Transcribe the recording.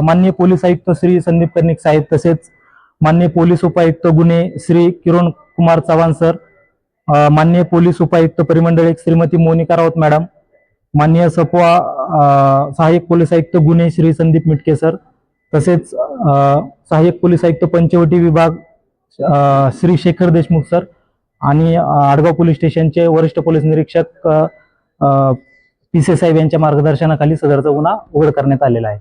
माननीय पोलीस आयुक्त श्री संदीप कर्णिक साहेब, तसेच माननीय पोलीस उपायुक्त गुन्हे श्री किरण कुमार चव्हाण सर, माननीय पोलीस उपायुक्त परिमंडळ एक श्रीमती मोनिका राऊत मॅडम, माननीय सपोआ सहाय्यक पोलीस आयुक्त गुन्हे श्री संदीप मिटके सर, तसेच सहाय्यक पोलीस आयुक्त पंचवटी विभाग श्री शेखर देशमुख सर आणि आडगाव पोलीस स्टेशनचे वरिष्ठ पोलीस निरीक्षक पीसे साहेब यांच्या मार्गदर्शनाखाली सदरचा गुन्हा उघड करण्यात आलेला आहे.